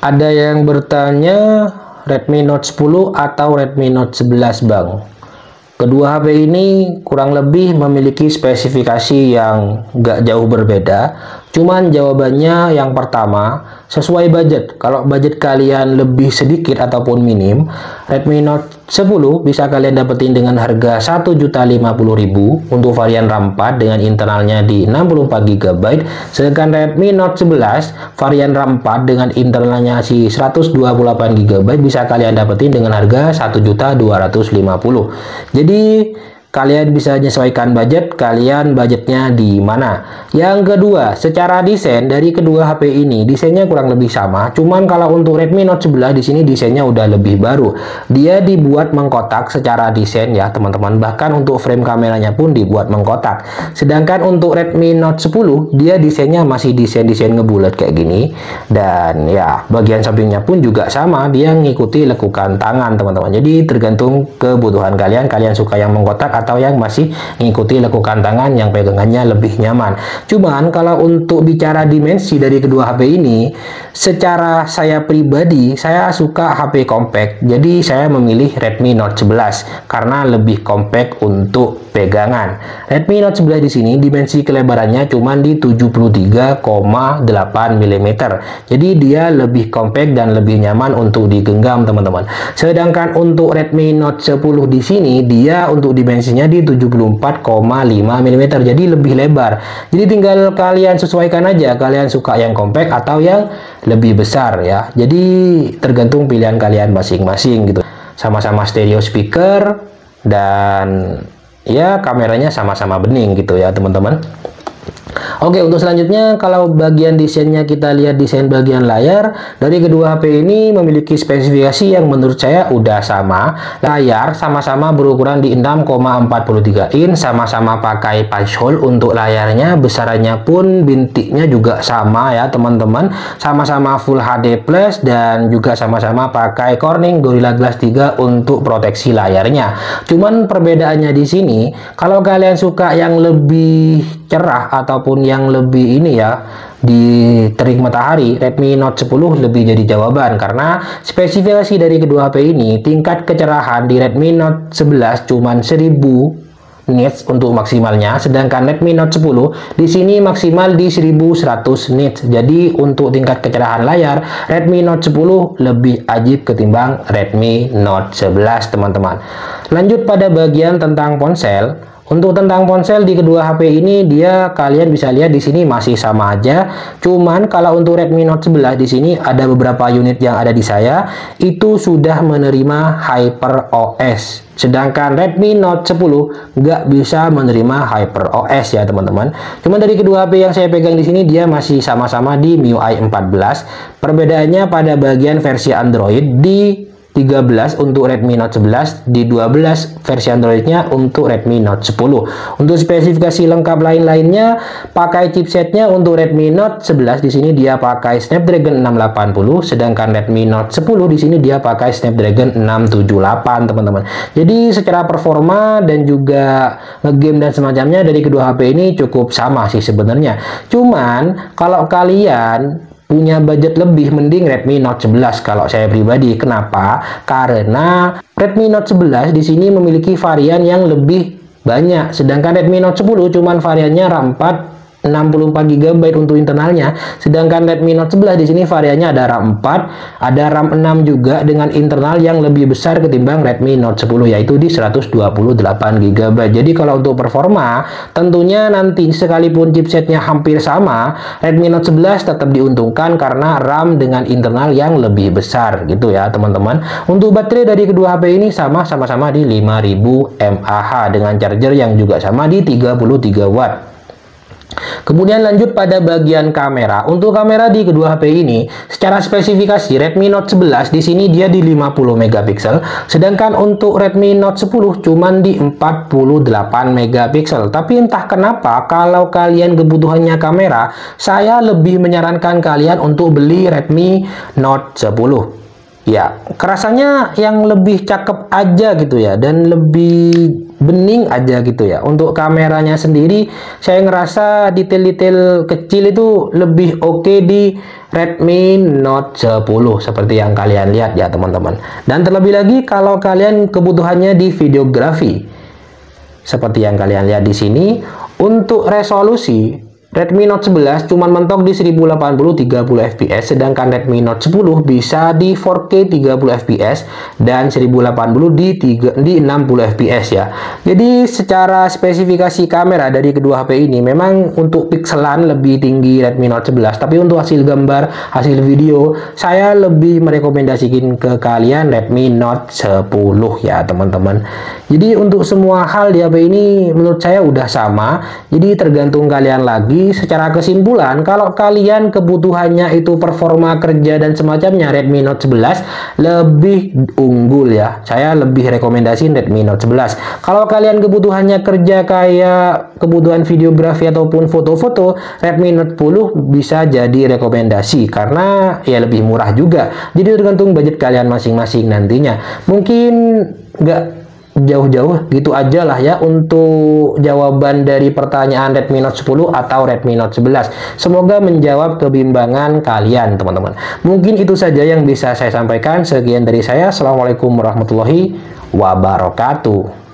Ada yang bertanya Redmi Note 10 atau Redmi Note 11 Bang. Kedua HP ini kurang lebih memiliki spesifikasi yang gak jauh berbeda. Cuman jawabannya yang pertama, sesuai budget. Kalau budget kalian lebih sedikit ataupun minim, Redmi Note 10 bisa kalian dapetin dengan harga 1.050.000 untuk varian RAM 4 dengan internalnya di 64 GB. Sedangkan Redmi Note 11 varian RAM 4 dengan internalnya si 128 GB bisa kalian dapetin dengan harga 1.250.000. Jadi kalian bisa menyesuaikan budget, kalian budgetnya di mana. Yang kedua, secara desain dari kedua HP ini, desainnya kurang lebih sama. Cuman kalau untuk Redmi Note 11 di sini desainnya udah lebih baru. Dia dibuat mengkotak secara desain ya teman-teman. Bahkan untuk frame kameranya pun dibuat mengkotak. Sedangkan untuk Redmi Note 10, dia desainnya masih desain ngebulat kayak gini. Dan ya, bagian sampingnya pun juga sama. Dia ngikuti lekukan tangan teman-teman. Jadi tergantung kebutuhan kalian. Kalian suka yang mengkotak atau yang masih mengikuti lekukan tangan yang pegangannya lebih nyaman. Cuman kalau untuk bicara dimensi dari kedua HP ini, secara saya pribadi saya suka HP compact. Jadi saya memilih Redmi Note 11 karena lebih compact untuk pegangan. Redmi Note 11 di sini dimensi kelebarannya cuma di 73,8 mm. Jadi dia lebih compact dan lebih nyaman untuk digenggam teman-teman. Sedangkan untuk Redmi Note 10 di sini dia untuk dimensi di 74,5 mm, jadi lebih lebar. Jadi tinggal kalian sesuaikan aja, kalian suka yang compact atau yang lebih besar ya. Jadi tergantung pilihan kalian masing-masing gitu. Sama-sama stereo speaker dan ya kameranya sama-sama bening gitu ya teman-teman. Oke, untuk selanjutnya kalau bagian desainnya kita lihat desain bagian layar dari kedua HP ini memiliki spesifikasi yang menurut saya udah sama. Layar sama-sama berukuran di 6,43 in, sama-sama pakai punch hole untuk layarnya, besarannya pun bintiknya juga sama ya teman-teman, sama-sama Full HD Plus dan juga sama-sama pakai Corning Gorilla Glass 3 untuk proteksi layarnya. Cuman perbedaannya di sini, kalau kalian suka yang lebih cerah ataupun yang lebih ini ya di terik matahari, Redmi Note 10 lebih jadi jawaban karena spesifikasi dari kedua HP ini tingkat kecerahan di Redmi Note 11 cuman 1000 nits untuk maksimalnya, sedangkan Redmi Note 10 di sini maksimal di 1100 nits. Jadi untuk tingkat kecerahan layar Redmi Note 10 lebih ajib ketimbang Redmi Note 11 teman-teman. Lanjut pada bagian tentang ponsel. Untuk tentang ponsel di kedua HP ini dia kalian bisa lihat di sini masih sama aja. Cuman kalau untuk Redmi Note 11 di sini ada beberapa unit yang ada di saya itu sudah menerima HyperOS. Sedangkan Redmi Note 10 nggak bisa menerima HyperOS ya teman-teman. Cuman dari kedua HP yang saya pegang di sini dia masih sama-sama di MIUI 14. Perbedaannya pada bagian versi Android di 13 untuk Redmi Note 11, di 12 versi Androidnya untuk Redmi Note 10. Untuk spesifikasi lengkap lain-lainnya, pakai chipsetnya untuk Redmi Note 11 di sini dia pakai Snapdragon 680, sedangkan Redmi Note 10 di sini dia pakai Snapdragon 678 teman-teman. Jadi secara performa dan juga ngegame dan semacamnya dari kedua HP ini cukup sama sih sebenarnya. Cuman kalau kalian punya budget lebih, mending Redmi Note 11 kalau saya pribadi. Kenapa? Karena Redmi Note 11 di sini memiliki varian yang lebih banyak, sedangkan Redmi Note 10 cuman variannya RAM 4 64 GB untuk internalnya. Sedangkan Redmi Note 11 di sini variannya ada RAM 4, ada RAM 6 juga dengan internal yang lebih besar ketimbang Redmi Note 10 yaitu di 128 GB. Jadi kalau untuk performa tentunya nanti sekalipun chipsetnya hampir sama, Redmi Note 11 tetap diuntungkan karena RAM dengan internal yang lebih besar gitu ya teman-teman. Untuk baterai dari kedua HP ini sama-sama di 5000 mAh dengan charger yang juga sama di 33 watt. Kemudian lanjut pada bagian kamera. Untuk kamera di kedua HP ini, secara spesifikasi Redmi Note 11 di sini dia di 50 megapiksel, sedangkan untuk Redmi Note 10 cuman di 48 megapiksel. Tapi entah kenapa kalau kalian kebutuhannya kamera, saya lebih menyarankan kalian untuk beli Redmi Note 10. Ya, kerasanya yang lebih cakep aja gitu ya, dan lebih bening aja gitu ya. Untuk kameranya sendiri, saya ngerasa detail-detail kecil itu lebih oke di Redmi Note 10 seperti yang kalian lihat ya teman-teman. Dan terlebih lagi kalau kalian kebutuhannya di videografi seperti yang kalian lihat di sini, untuk resolusi Redmi Note 11 cuman mentok di 1080 30 fps, sedangkan Redmi Note 10 bisa di 4K 30 fps dan 1080 di 60 fps ya. Jadi secara spesifikasi kamera dari kedua HP ini memang untuk pikselan lebih tinggi Redmi Note 11, tapi untuk hasil gambar, hasil video saya lebih merekomendasikan ke kalian Redmi Note 10 ya teman-teman. Jadi untuk semua hal di HP ini menurut saya udah sama, jadi tergantung kalian lagi. Secara kesimpulan, kalau kalian kebutuhannya itu performa kerja dan semacamnya, Redmi Note 11 lebih unggul ya. Saya lebih rekomendasiin Redmi Note 11. Kalau kalian kebutuhannya kerja kayak kebutuhan videografi ataupun foto-foto, Redmi Note 10 bisa jadi rekomendasi karena ya lebih murah juga. Jadi tergantung budget kalian masing-masing nantinya. Mungkin nggak jauh-jauh gitu aja lah ya untuk jawaban dari pertanyaan Redmi Note 10 atau Redmi Note 11. Semoga menjawab kebimbangan kalian teman-teman. Mungkin itu saja yang bisa saya sampaikan. Sekian dari saya. Assalamualaikum warahmatullahi wabarakatuh.